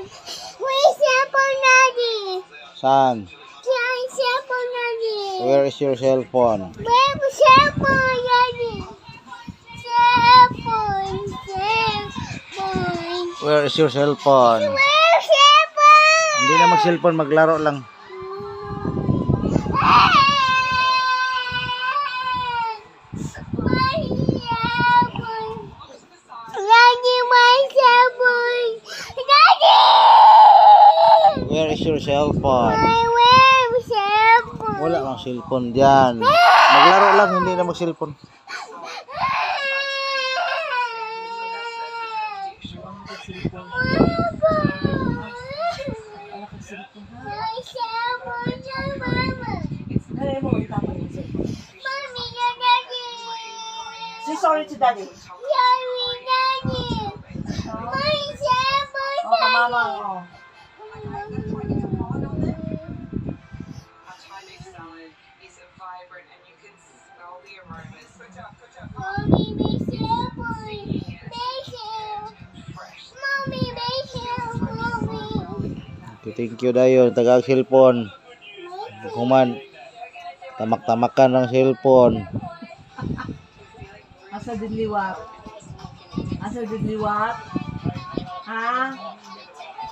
Where's cellphone, Daddy? Saan? Cellphone, Daddy. Where is your cell phone? Where's cellphone, Daddy? Cellphone. Where is your cell phone? Where's cellphone? Hindi na mag-cellphone, maglaro lang. Daddy, my cellphone. Daddy! Where is your cell phone? Where's cellphone? Wala kang cellphone dyan. Maglaro lang, hindi na mag-cellphone. Say sorry to daddy. Okay, mama. Oh. Thank you dayon, tagang cellphone. Human, tamak-tamakan ng cellphone. Asa didliwat? Asa didliwat? Ha?